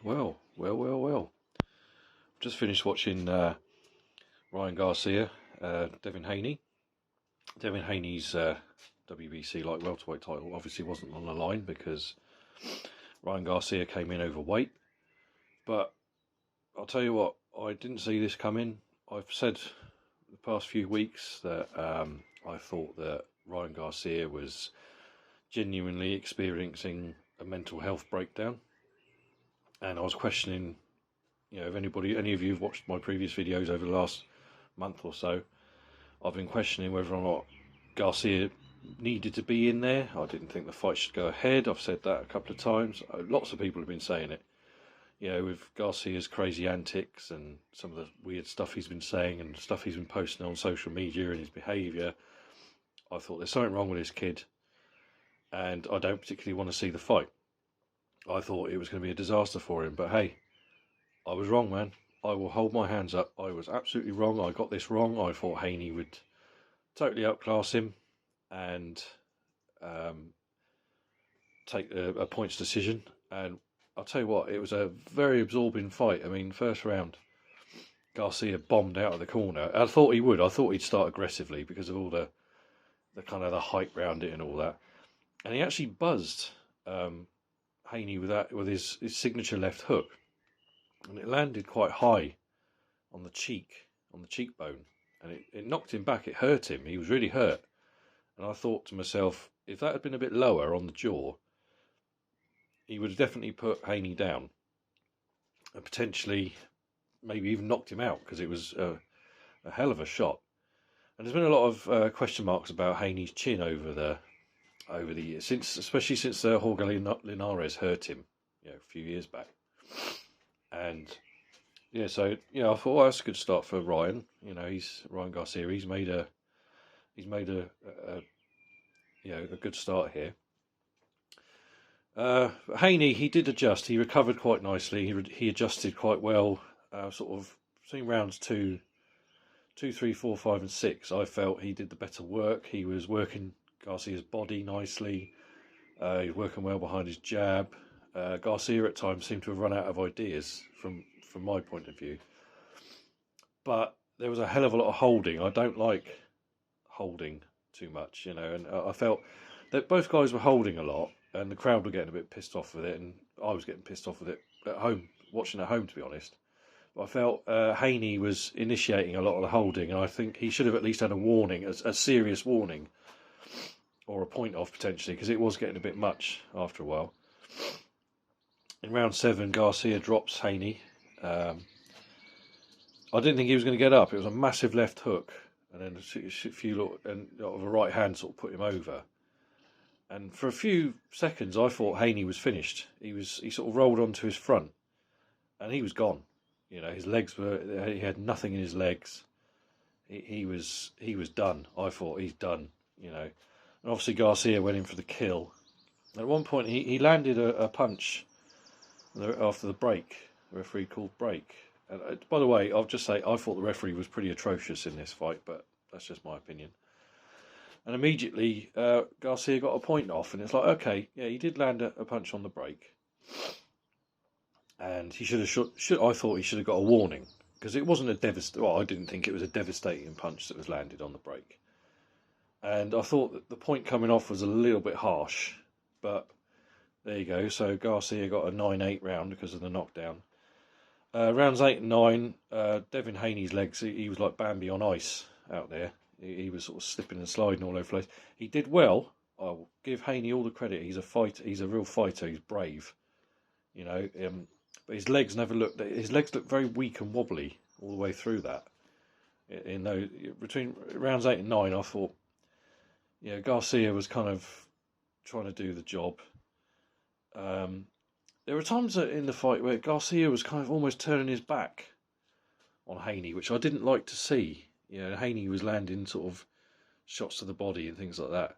Well. Just finished watching Ryan Garcia, Devin Haney. Devin Haney's WBC light welterweight title obviously wasn't on the line because Ryan Garcia came in overweight. But I'll tell you what, I didn't see this coming. I've said the past few weeks that I thought that Ryan Garcia was genuinely experiencing a mental health breakdown, and I was questioning, if any of you have watched my previous videos over the last month or so, I've been questioning whether or not Garcia needed to be in there. I didn't think the fight should go ahead. I've said that a couple of times. Lots of people have been saying it. With Garcia's crazy antics and some of the weird stuff he's been saying and stuff he's been posting on social media and his behaviour, I thought there's something wrong with this kid, and I don't particularly want to see the fight. I thought it was going to be a disaster for him, but hey, I was wrong, man. I will hold my hands up. I was absolutely wrong. I got this wrong. I thought Haney would totally outclass him and take a points decision. And I'll tell you what, it was a very absorbing fight. I mean, first round, Garcia bombed out of the corner. I thought he would. I thought he'd start aggressively because of all the kind of the hype around it and all that. And he actually buzzed Haney with his signature left hook. And it landed quite high on the cheekbone. And it knocked him back. It hurt him. He was really hurt. And I thought to myself, if that had been a bit lower on the jaw, he would have definitely put Haney down. And potentially, maybe even knocked him out, because it was a hell of a shot. And there's been a lot of question marks about Haney's chin over the years, especially since Jorge Linares hurt him, a few years back. And so I thought, well, that's a good start for Ryan. He's Ryan Garcia. He's made a good start here. Haney, he did adjust. He recovered quite nicely. He adjusted quite well. Sort of between rounds 2, 3, 4, 5, and 6, I felt he did the better work. He was working Garcia's body nicely. He was working well behind his jab. Garcia at times seemed to have run out of ideas from my point of view. But there was a hell of a lot of holding. I don't like holding too much, and I felt that both guys were holding a lot, and the crowd were getting a bit pissed off with it, and I was getting pissed off with it at home, watching at home, to be honest. But I felt Haney was initiating a lot of the holding, and I think he should have at least had a warning, a serious warning, or a point off potentially, because it was getting a bit much after a while. In round 7, Garcia drops Haney. I didn't think he was going to get up. It was a massive left hook, and then a few of a right hand sort of put him over. And for a few seconds, I thought Haney was finished. He sort of rolled onto his front, and he was gone. His legs he had nothing in his legs. He was done. I thought he's done. And obviously Garcia went in for the kill. At one point, he landed a punch after the break. The referee called break. And by the way, I'll just say I thought the referee was pretty atrocious in this fight, but that's just my opinion. And immediately Garcia got a point off, and it's like, okay, yeah, he did land a punch on the break, and he should have. I thought he should have got a warning, because it wasn't a devastating. Well, I didn't think it was a devastating punch that was landed on the break, and I thought that the point coming off was a little bit harsh, but there you go. So Garcia got a 9-8 round because of the knockdown. Rounds 8 and 9, Devin Haney's legs, he was like Bambi on ice out there. He was sort of slipping and sliding all over the place. He did well. I'll give Haney all the credit. He's a fighter. He's a real fighter. He's brave. But his legs His legs looked very weak and wobbly all the way through that. Between rounds 8 and 9, I thought, Garcia was kind of trying to do the job. There were times in the fight where Garcia was kind of almost turning his back on Haney, which I didn't like to see. Haney was landing sort of shots to the body and things like that.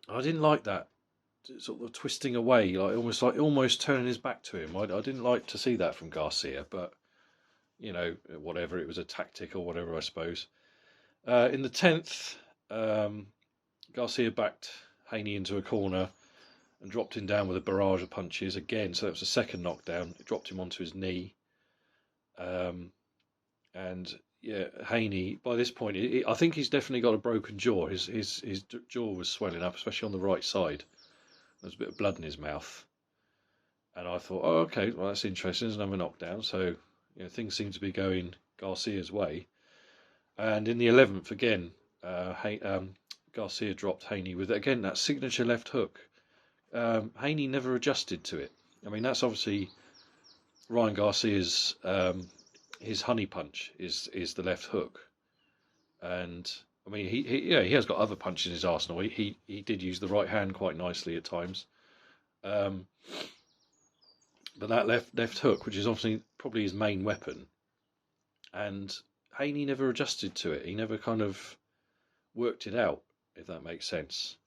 I didn't like that sort of twisting away, like almost turning his back to him. I didn't like to see that from Garcia, but whatever, it was a tactic or whatever, I suppose. In the 10th, Garcia backed Haney into a corner and dropped him down with a barrage of punches again. So that was the second knockdown. It dropped him onto his knee. And yeah, Haney, by this point, I think he's definitely got a broken jaw. His jaw was swelling up, especially on the right side. There was a bit of blood in his mouth. And I thought, oh, okay, well, that's interesting. There's another knockdown. So, things seem to be going Garcia's way. And in the 11th, again, Garcia dropped Haney with, again, that signature left hook. Haney never adjusted to it. I mean, that's obviously Ryan Garcia's, his honey punch is the left hook. And, I mean, he has got other punches in his arsenal. He did use the right hand quite nicely at times. But that left hook, which is obviously probably his main weapon, and Haney never adjusted to it. He never kind of worked it out, if that makes sense.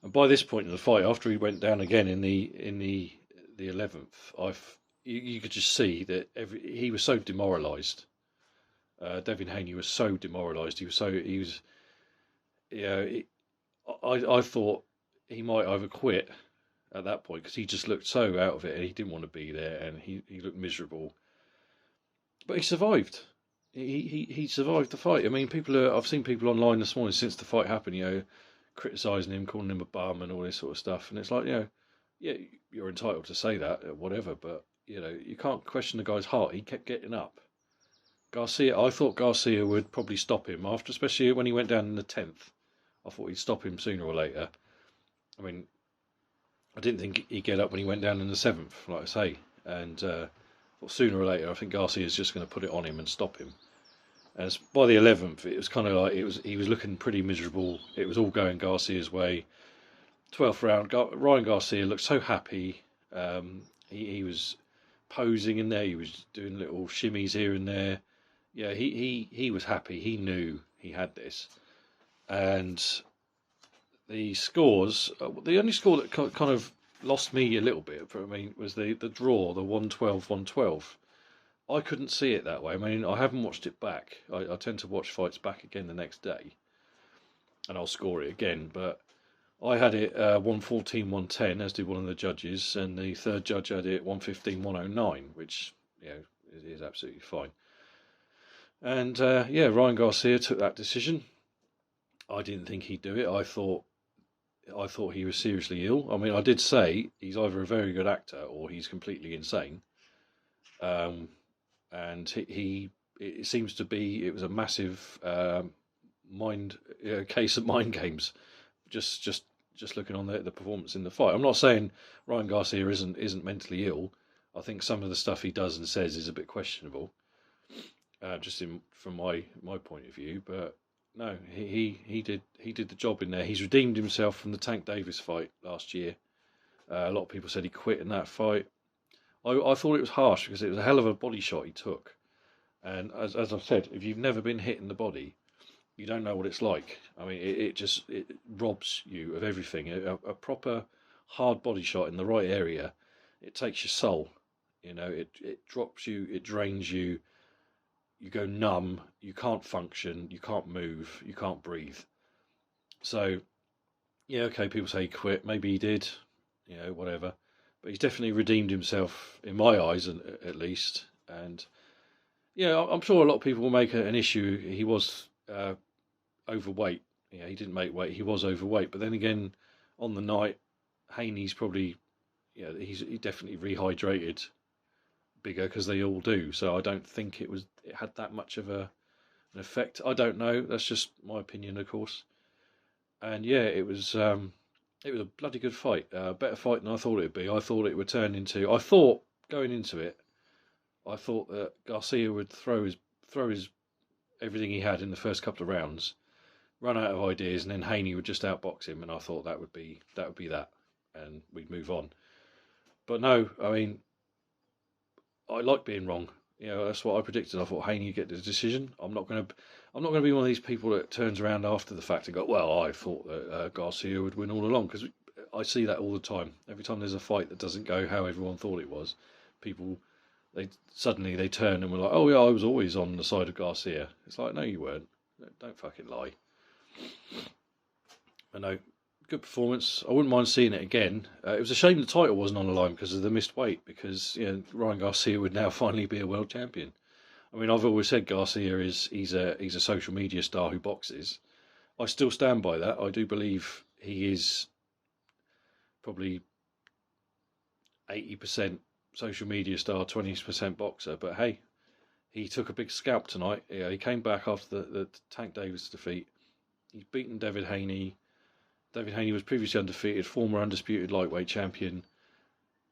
And by this point in the fight, after he went down again in the 11th, you could just see that he was so demoralised. Devin Haney was so demoralised. I thought he might either quit at that point because he just looked so out of it and he didn't want to be there and he looked miserable. But he survived. He survived the fight. I mean, I've seen people online this morning since the fight happened, criticising him, calling him a bum and all this sort of stuff. And it's like, yeah, you're entitled to say that or whatever, but you can't question the guy's heart. He kept getting up. I thought Garcia would probably stop him after, especially when he went down in the 10th. I thought he'd stop him sooner or later. I mean, I didn't think he'd get up when he went down in the 7th, like I say. And sooner or later, I think Garcia's just going to put it on him and stop him. And by the 11th, it was kind of like he was looking pretty miserable. It was all going Garcia's way. 12th round, Ryan Garcia looked so happy. He was posing in there. He was doing little shimmies here and there. Yeah, he was happy. He knew he had this. And the scores, the only score that kind of lost me a little bit, was the draw, the 112-112. I couldn't see it that way. I mean, I haven't watched it back. I tend to watch fights back again the next day, and I'll score it again. But I had it 114-110, as did one of the judges, and the third judge had it 115-109, which is absolutely fine. And Ryan Garcia took that decision. I didn't think he'd do it. I thought he was seriously ill. I mean, I did say he's either a very good actor or he's completely insane. And it seems to be, it was a massive case of mind games. Just looking on the performance in the fight. I'm not saying Ryan Garcia isn't mentally ill. I think some of the stuff he does and says is a bit questionable, from my point of view. But no, he did the job in there. He's redeemed himself from the Tank Davis fight last year. A lot of people said he quit in that fight. I thought it was harsh because it was a hell of a body shot he took. And as I've said, if you've never been hit in the body, you don't know what it's like. I mean, it robs you of everything. A proper hard body shot in the right area, it takes your soul. It drops you, it drains you. You go numb, you can't function, you can't move, you can't breathe. So, yeah, okay, people say he quit. Maybe he did, whatever. But he's definitely redeemed himself, in my eyes at least. And, I'm sure a lot of people will make an issue. He was overweight. He didn't make weight, he was overweight. But then again, on the night, Haney's probably, he definitely rehydrated bigger because they all do. So I don't think it had that much of an effect. I don't know. That's just my opinion, of course. And yeah, it was a bloody good fight. Better fight than I thought it'd be. I thought it would turn into. I thought going into it, I thought that Garcia would throw his everything he had in the first couple of rounds, run out of ideas, and then Haney would just outbox him. And I thought that would be that, and we'd move on. But no, I mean, I like being wrong. That's what I predicted. I thought Haney would get the decision. I'm not going to be one of these people that turns around after the fact and go, well, I thought that Garcia would win all along, because I see that all the time. Every time there's a fight that doesn't go how everyone thought it was, people they turn and were like, oh yeah, I was always on the side of Garcia. It's like, no, you weren't. Don't fucking lie. I know. good performance. I wouldn't mind seeing it again. It was a shame the title wasn't on the line because of the missed weight. Because Ryan Garcia would now finally be a world champion. I mean, I've always said Garcia he's a social media star who boxes. I still stand by that. I do believe he is probably 80% social media star, 20% boxer. But hey, he took a big scalp tonight. Yeah, he came back after the Tank Davis defeat. He's beaten Devin Haney. David Haney was previously undefeated, former undisputed lightweight champion.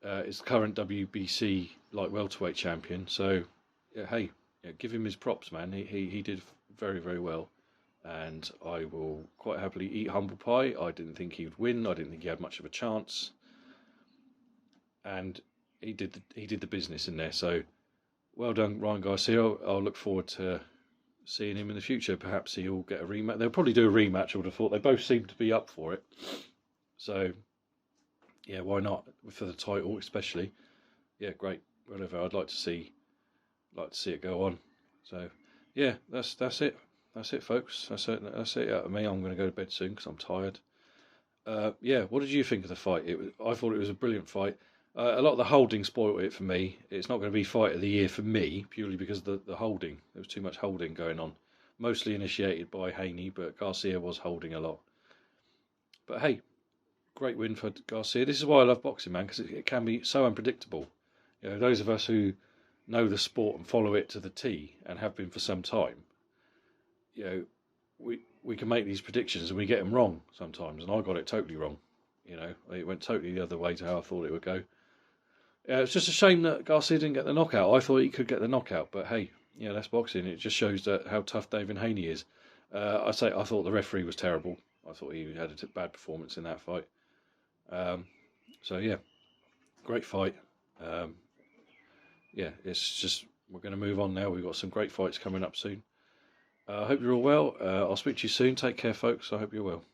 Is current WBC light welterweight champion. So, yeah, hey, give him his props, man. He did very, very well. And I will quite happily eat humble pie. I didn't think he would win. I didn't think he had much of a chance. And he did the business in there. So, well done, Ryan Garcia. I'll look forward to seeing him in the future. Perhaps he'll get a rematch. They'll probably do a rematch, I would have thought. They both seem to be up for it. So, yeah, why not? For the title, especially. Yeah, great. Whatever. I'd like to see it go on. So, yeah, that's it. That's it, folks. That's it out of me. I'm going to go to bed soon because I'm tired. Yeah, what did you think of the fight? I thought it was a brilliant fight. A lot of the holding spoiled it for me. It's not going to be fight of the year for me, purely because of the holding. There was too much holding going on. Mostly initiated by Haney, but Garcia was holding a lot. But hey, great win for Garcia. This is why I love boxing, man, because it can be so unpredictable. Those of us who know the sport and follow it to the T and have been for some time, we can make these predictions and we get them wrong sometimes. And I got it totally wrong. It went totally the other way to how I thought it would go. It's just a shame that Garcia didn't get the knockout. I thought he could get the knockout, but hey, that's boxing. It just shows how tough Devin Haney is. I thought the referee was terrible. I thought he had a bad performance in that fight. So yeah, great fight. It's just we're going to move on now. We've got some great fights coming up soon. I hope you're all well. I'll speak to you soon. Take care, folks. I hope you're well.